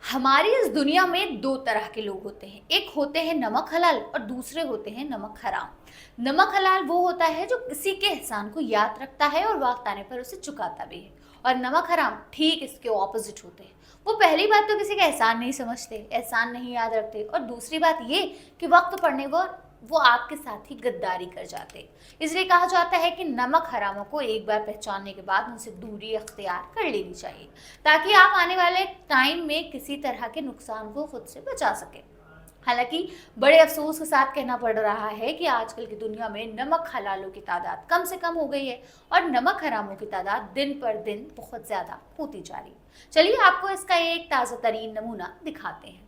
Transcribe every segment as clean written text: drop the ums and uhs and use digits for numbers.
हमारी इस दुनिया में दो तरह के लोग होते हैं। एक होते हैं नमक हलाल और दूसरे होते हैं नमक हराम। नमक हलाल वो होता है जो किसी के एहसान को याद रखता है और वक्त आने पर उसे चुकाता भी है। और नमक हराम ठीक इसके ऑपोजिट होते हैं। वो पहली बात तो किसी का एहसान नहीं समझते, एहसान नहीं याद रखते, और दूसरी बात ये कि वक्त पड़ने पर वो आपके साथ ही गद्दारी कर जाते। इसलिए कहा जाता है कि नमक हरामों को एक बार पहचानने के बाद उनसे दूरी अख्तियार कर लेनी चाहिए, ताकि आप आने वाले टाइम में किसी तरह के नुकसान को खुद से बचा सके। हालांकि बड़े अफसोस के साथ कहना पड़ रहा है कि आजकल की दुनिया में नमक हलालों की तादाद कम से कम हो गई है और नमक हरामों की तादाद दिन पर दिन बहुत ज्यादा होती जा रही है। चलिए आपको इसका एक ताज़ा तरीन नमूना दिखाते हैं।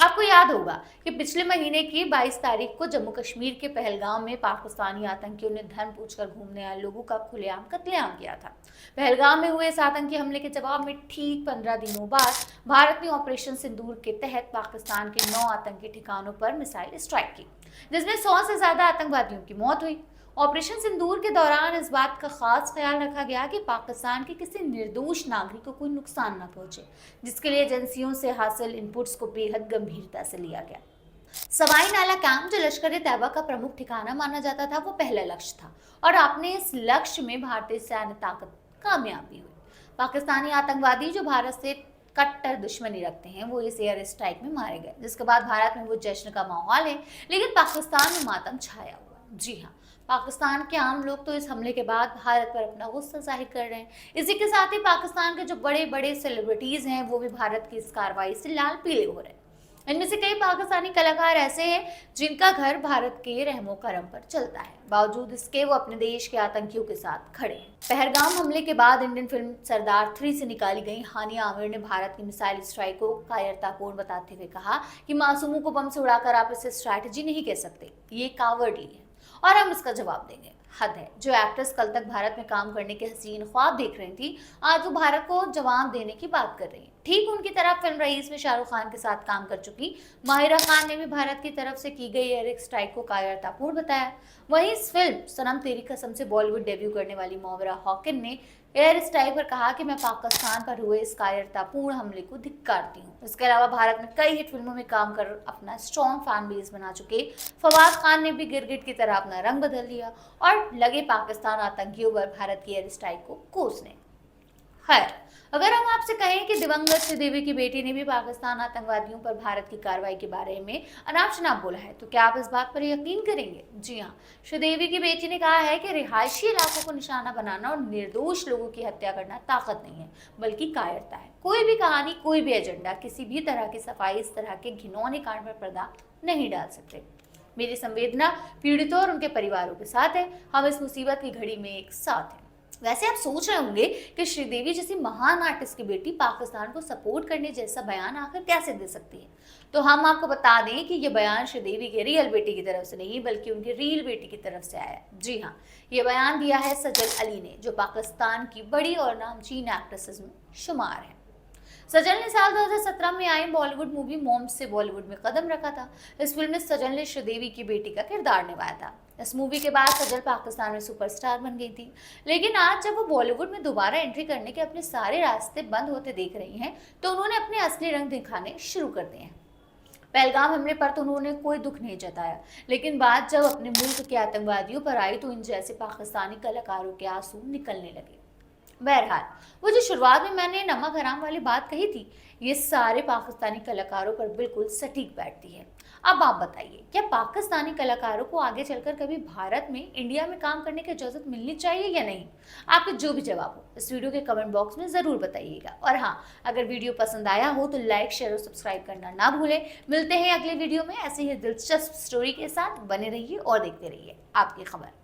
आपको याद होगा कि पिछले महीने की 22 तारीख को जम्मू कश्मीर के पहलगाम में पाकिस्तानी आतंकियों ने धर्म पूछकर घूमने आए लोगों का खुलेआम कत्लेआम किया था। पहलगाम में हुए इस आतंकी हमले के जवाब में ठीक 15 दिनों बाद भारत ने ऑपरेशन सिंदूर के तहत पाकिस्तान के 9 आतंकी ठिकानों पर मिसाइल स्ट्राइक की, जिसमें 100 से ज्यादा आतंकवादियों की मौत हुई। ऑपरेशन सिंदूर के दौरान इस बात का खास ख्याल रखा गया कि पाकिस्तान के किसी निर्दोष नागरिक को कोई नुकसान न पहुंचे, जिसके लिए एजेंसियों से हासिल इनपुट्स को बेहद गंभीरता से लिया गया। सवाई नाला कैंप, जो लश्कर ए तैयबा का प्रमुख ठिकाना माना जाता था, वो पहला लक्ष्य था और अपने इस लक्ष्य में भारतीय सैन्य ताकत कामयाब भी हुई। पाकिस्तानी आतंकवादी जो भारत से कट्टर दुश्मनी रखते हैं, वो इस एयर स्ट्राइक में मारे गए, जिसके बाद भारत में वो जश्न का माहौल है, लेकिन पाकिस्तान में मातम छाया हुआ। जी हाँ, पाकिस्तान के आम लोग तो इस हमले के बाद भारत पर अपना गुस्सा जाहिर कर रहे हैं। इसी के साथ ही पाकिस्तान के जो बड़े बड़े सेलिब्रिटीज हैं, वो भी भारत की इस कार्रवाई से लाल पीले हो रहे हैं। इनमें से कई पाकिस्तानी कलाकार ऐसे हैं जिनका घर भारत के रहमो करम पर चलता है, बावजूद इसके वो अपने देश के आतंकियों के साथ खड़े हैं। पहलगाम हमले के बाद इंडियन फिल्म सरदार 3 से निकाली गई हानिया आमिर ने भारत की मिसाइल स्ट्राइक को कायरतापूर्ण बताते हुए कहा कि मासूमों को बम से उड़ाकर आप इसे स्ट्रैटेजी नहीं कह सकते, ये कावर्डली है और हम इसका जवाब देंगे। हद है। जो एक्ट्रेस कल तक भारत में काम करने के हसीन ख्वाब देख रही थी, आज वो भारत को जवाब देने की बात कर रही है। ठीक उनकी तरह फिल्म रईस में शाहरुख खान के साथ काम कर चुकी माहिरा खान ने भी भारत की तरफ से की गई एयर स्ट्राइक को कायरतापूर्ण बताया। वहीं इस फिल्म सनम तेरी कसम से बॉलीवुड डेब्यू करने वाली मोहरा हॉकिन ने एयर स्ट्राइक पर कहा कि मैं पाकिस्तान पर हुए इस कायरतापूर्ण हमले को धिक्कारती हूँ। इसके अलावा भारत में कई हिट फिल्मों में काम कर अपना स्ट्रॉन्ग फैन बेस बना चुके फवाद खान ने भी गिरगिट की तरह अपना रंग बदल लिया और लगे पाकिस्तान आतंकियों पर भारत की एयर स्ट्राइक को कोसने। खैर, अगर हम आपसे कहें कि दिवंगत श्रीदेवी की बेटी ने भी पाकिस्तान आतंकवादियों पर भारत की कार्रवाई के बारे में अनाप शनाप बोला है, तो क्या आप इस बात पर यकीन करेंगे? जी हाँ, श्रीदेवी की बेटी ने कहा है कि रिहायशी इलाकों को निशाना बनाना और निर्दोष लोगों की हत्या करना ताकत नहीं है, बल्कि कायरता है। कोई भी कहानी, कोई भी एजेंडा, किसी भी तरह की सफाई इस तरह के घिनौने कांड पर पर्दा नहीं डाल सकते। मेरी संवेदना पीड़ितों और उनके परिवारों के साथ है। हम इस मुसीबत की घड़ी में एक साथ हैं। वैसे आप सोच रहे होंगे कि श्रीदेवी जैसी महान आर्टिस्ट की बेटी पाकिस्तान को सपोर्ट करने जैसा बयान आखिर कैसे दे सकती है? तो हम आपको बता दें कि ये बयान श्रीदेवी के रियल बेटी की तरफ से नहीं, बल्कि उनकी रियल बेटी की तरफ से आया। जी हाँ, ये बयान दिया है सजल अली ने, जो पाकिस्तान की बड़ी और नामचीन एक्ट्रेसेस में शुमार है। सजल ने साल 2017 में आई बॉलीवुड मूवी मॉम्स से बॉलीवुड में कदम रखा था। इस फिल्म में सजल ने श्रीदेवी की बेटी का किरदार निभाया था। इस मूवी के बाद सजल पाकिस्तान में सुपरस्टार बन गई थी, लेकिन आज जब वो बॉलीवुड में दोबारा एंट्री करने के अपने सारे रास्ते बंद होते देख रही हैं, तो उन्होंने अपने असली रंग दिखाने शुरू कर दिए हैं। पहलगाम हमले पर तो उन्होंने कोई दुख नहीं जताया, लेकिन बात जब अपने मुल्क के आतंकवादियों पर आई, तो इन जैसे पाकिस्तानी कलाकारों के आंसू निकलने लगे। बहरहाल, वो जो शुरुआत में मैंने नमक हराम वाली बात कही थी, ये सारे पाकिस्तानी कलाकारों पर बिल्कुल सटीक बैठती है। अब आप बताइए, क्या पाकिस्तानी कलाकारों को आगे चलकर कभी भारत में, इंडिया में काम करने की इजाजत मिलनी चाहिए या नहीं? आपके जो भी जवाब हो इस वीडियो के कमेंट बॉक्स में जरूर बताइएगा। और हाँ, अगर वीडियो पसंद आया हो तो लाइक, शेयर और सब्सक्राइब करना ना भूलें। मिलते हैं अगले वीडियो में ऐसे ही दिलचस्प स्टोरी के साथ। बने रहिए और देखते रहिए आपकी खबर।